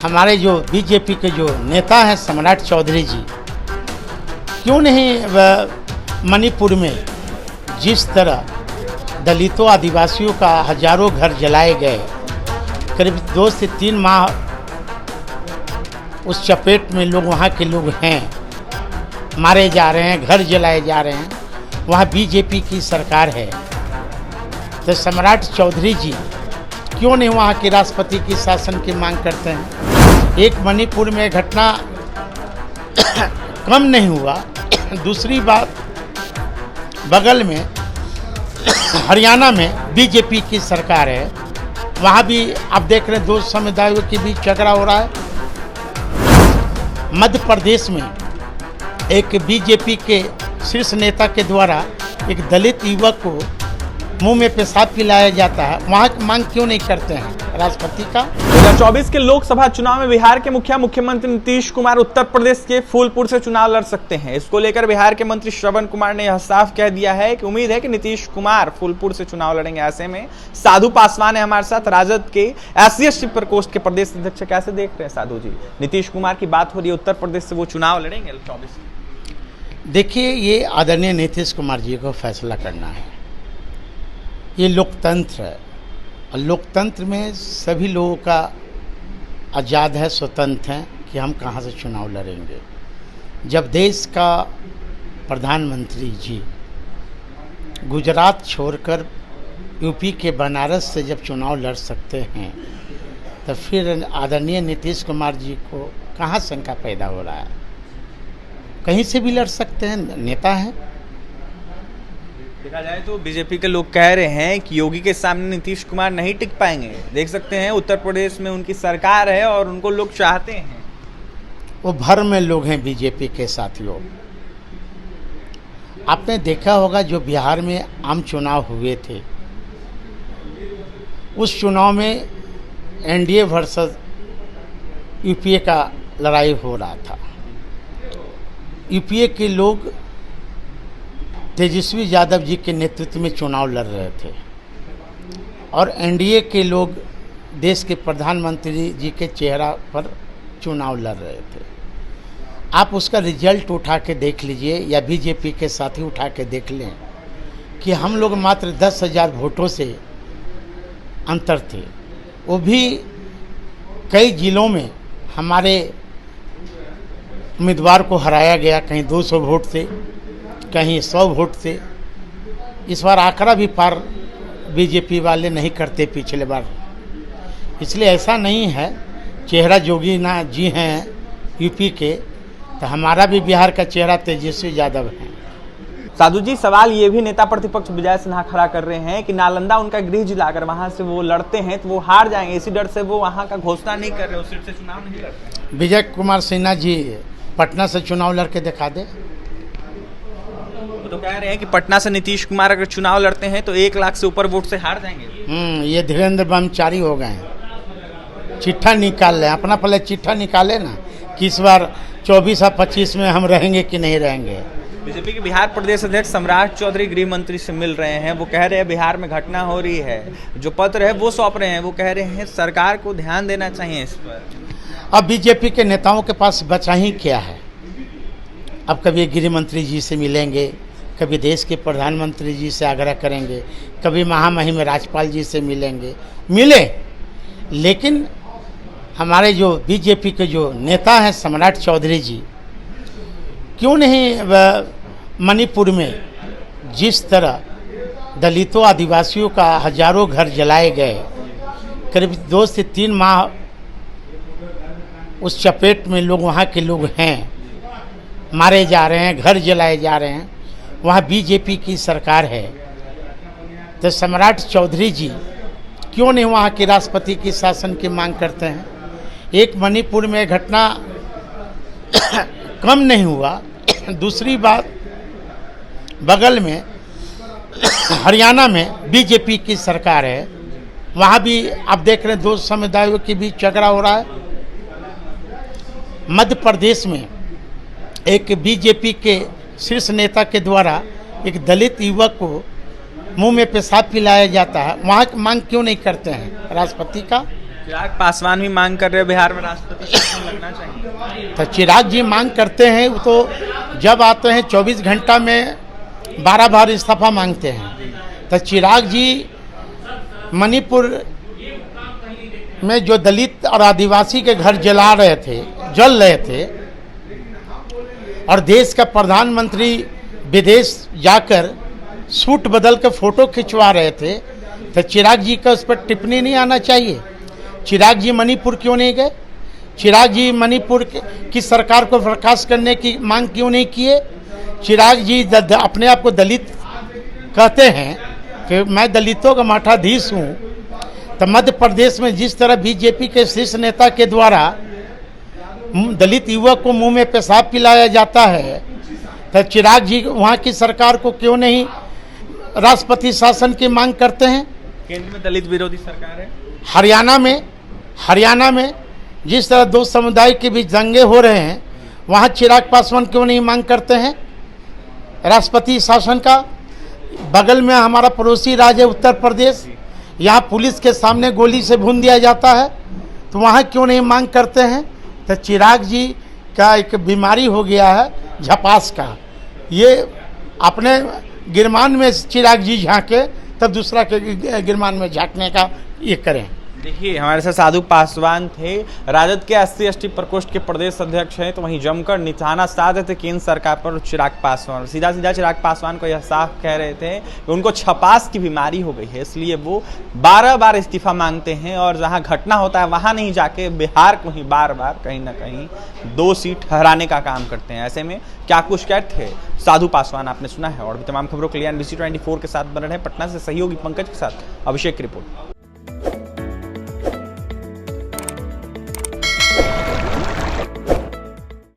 हमारे जो बीजेपी के जो नेता हैं सम्राट चौधरी जी, क्यों नहीं मणिपुर में जिस तरह दलितों आदिवासियों का हजारों घर जलाए गए, करीब 2 से 3 माह उस चपेट में लोग वहाँ के लोग हैं, मारे जा रहे हैं, घर जलाए जा रहे हैं, वहाँ बीजेपी की सरकार है। तो सम्राट चौधरी जी क्यों नहीं वहाँ के राष्ट्रपति की शासन की मांग करते हैं। एक मणिपुर में घटना कम नहीं हुआ, दूसरी बात बगल में हरियाणा में बीजेपी की सरकार है, वहाँ भी आप देख रहे हैं 2 समुदायों के बीच झगड़ा हो रहा है। मध्य प्रदेश में एक बीजेपी के शीर्ष नेता के द्वारा एक दलित युवक को मुंह में पेशाब पिलाया जाता है, वहाँ की मांग क्यों नहीं करते हैं राष्ट्रपति का। 2024 के लोकसभा चुनाव में बिहार के मुख्यमंत्री नीतीश कुमार उत्तर प्रदेश के फूलपुर से चुनाव लड़ सकते हैं। इसको लेकर बिहार के मंत्री श्रवण कुमार ने यह साफ कह दिया है कि उम्मीद है कि नीतीश कुमार फूलपुर से चुनाव लड़ेंगे। ऐसे में साधु पासवान है हमारे साथ, राजद के SC/ST प्रकोष्ठ के प्रदेश अध्यक्ष। कैसे देख रहे हैं साधु जी, नीतीश कुमार की बात हो रही है, उत्तर प्रदेश से वो चुनाव लड़ेंगे 2024? देखिए, ये आदरणीय नीतीश कुमार जी को फैसला करना है। ये लोकतंत्र है और लोकतंत्र में सभी लोगों का आज़ाद है, स्वतंत्र है कि हम कहाँ से चुनाव लड़ेंगे। जब देश का प्रधानमंत्री जी गुजरात छोड़कर यूपी के बनारस से जब चुनाव लड़ सकते हैं, तो फिर आदरणीय नीतीश कुमार जी को कहाँ शंका पैदा हो रहा है। कहीं से भी लड़ सकते हैं, नेता हैं। देखा जाए तो बीजेपी के लोग कह रहे हैं कि योगी के सामने नीतीश कुमार नहीं टिक पाएंगे। देख सकते हैं उत्तर प्रदेश में उनकी सरकार है और उनको लोग चाहते हैं। वो भर में लोग हैं बीजेपी के साथियों। आपने देखा होगा जो बिहार में आम चुनाव हुए थे, उस चुनाव में NDA वर्सेस UPA का लड़ाई हो रहा था। UPA के लोग तेजस्वी यादव जी के नेतृत्व में चुनाव लड़ रहे थे और NDA के लोग देश के प्रधानमंत्री जी के चेहरा पर चुनाव लड़ रहे थे। आप उसका रिजल्ट उठा के देख लीजिए या बीजेपी के साथी उठा के देख लें कि हम लोग मात्र 10,000 वोटों से अंतर थे। वो भी कई जिलों में हमारे उम्मीदवार को हराया गया, कहीं 200 वोट से, कहीं 100 वोट से। इस बार आंकड़ा भी पार बीजेपी वाले नहीं करते पिछले बार। इसलिए ऐसा नहीं है, चेहरा जोगी ना जी हैं यूपी के, तो हमारा भी बिहार का चेहरा तेजस्वी यादव है। साधु जी, सवाल ये भी नेता प्रतिपक्ष विजय सिन्हा खड़ा कर रहे हैं कि नालंदा उनका गृह जिला, अगर वहां से वो लड़ते हैं तो वो हार जाएंगे, इसी डर से वो वहां का घोषणा नहीं कर रहे, उस सीट से चुनाव नहीं लड़ते। विजय कुमार सिन्हा जी पटना से चुनाव लड़के दिखा दे। तो कह रहे हैं कि पटना से नीतीश कुमार अगर चुनाव लड़ते हैं तो 1 लाख से ऊपर वोट से हार जाएंगे। ये धीरेन्द्र ब्रह्मचारी हो गए हैं, चिट्ठा निकाल लें अपना, पहले चिट्ठा निकाले ना कि इस बार 24 और 25 में हम रहेंगे कि नहीं रहेंगे। बीजेपी के बिहार प्रदेश अध्यक्ष सम्राट चौधरी गृह मंत्री से मिल रहे हैं। वो कह रहे हैं बिहार में घटना हो रही है, जो पत्र है वो सौंप रहे हैं। वो कह रहे हैं सरकार को ध्यान देना चाहिए इस पर। अब बीजेपी के नेताओं के पास बचा ही क्या है। अब कभी गृह मंत्री जी से मिलेंगे, कभी देश के प्रधानमंत्री जी से आग्रह करेंगे, कभी महामहिम राज्यपाल जी से मिले, लेकिन हमारे जो बीजेपी के जो नेता हैं सम्राट चौधरी जी, क्यों नहीं मणिपुर में जिस तरह दलितों आदिवासियों का हजारों घर जलाए गए, करीब 2 से 3 माह उस चपेट में लोग वहाँ के लोग हैं, मारे जा रहे हैं, घर जलाए जा रहे हैं, वहाँ बीजेपी की सरकार है। तो सम्राट चौधरी जी क्यों नहीं वहाँ के राष्ट्रपति की शासन की मांग करते हैं। एक मणिपुर में घटना कम नहीं हुआ, दूसरी बात बगल में हरियाणा में बीजेपी की सरकार है, वहाँ भी आप देख रहे हैं 2 समुदायों के बीच झगड़ा हो रहा है। मध्य प्रदेश में एक बीजेपी के शीर्ष नेता के द्वारा एक दलित युवक को मुंह में पेशाब पिलाया जाता है, वहाँ की मांग क्यों नहीं करते हैं राष्ट्रपति का। चिराग पासवान भी मांग कर रहे हैं बिहार में राष्ट्रपति शासन लगना चाहिए। तो चिराग जी मांग करते हैं, वो तो जब आते हैं 24 घंटा में 12 बार इस्तीफा मांगते हैं। तो चिराग जी मणिपुर में जो दलित और आदिवासी के घर जल रहे थे और देश का प्रधानमंत्री विदेश जाकर सूट बदल कर फोटो खिंचवा रहे थे, तो चिराग जी का उस पर टिप्पणी नहीं आना चाहिए। चिराग जी मणिपुर क्यों नहीं गए? चिराग जी मणिपुर की सरकार को बर्खास्त करने की मांग क्यों नहीं किए? चिराग जी अपने आप को दलित कहते हैं कि मैं दलितों का मठाधीश हूँ। तो मध्य प्रदेश में जिस तरह बीजेपी के शीर्ष नेता के द्वारा दलित युवक को मुंह में पेशाब पिलाया जाता है, तो चिराग जी वहाँ की सरकार को क्यों नहीं राष्ट्रपति शासन की मांग करते हैं? केंद्र में दलित विरोधी सरकार है। हरियाणा में जिस तरह दो समुदाय के बीच दंगे हो रहे हैं, वहाँ चिराग पासवान क्यों नहीं मांग करते हैं राष्ट्रपति शासन का? बगल में हमारा पड़ोसी राज्य उत्तर प्रदेश, यहाँ पुलिस के सामने गोली से भून दिया जाता है, तो वहाँ क्यों नहीं मांग करते हैं? तो चिराग जी का एक बीमारी हो गया है झपास का। ये अपने गिरमान में चिराग जी झांके तब दूसरा के गिरमान में झांकने का ये करें। देखिए, हमारे साथ साधु पासवान थे, राजद के SC/ST प्रकोष्ठ के प्रदेश अध्यक्ष हैं, तो वहीं जमकर निशाना साध रहे थे केंद्र सरकार पर चिराग पासवान। सीधा चिराग पासवान को यह साफ कह रहे थे कि उनको छपास की बीमारी हो गई है, इसलिए वो 12 बार इस्तीफा मांगते हैं और जहां घटना होता है वहां नहीं जाके बिहार को ही बार बार कहीं ना कहीं 2 सीट ठहराने का काम करते हैं। ऐसे में क्या कुछ कहते थे साधु पासवान आपने सुना है। और भी तमाम खबरों के लिए NBC 24 के साथ बने रहे। पटना से सहयोगी पंकज के साथ अभिषेक की रिपोर्ट।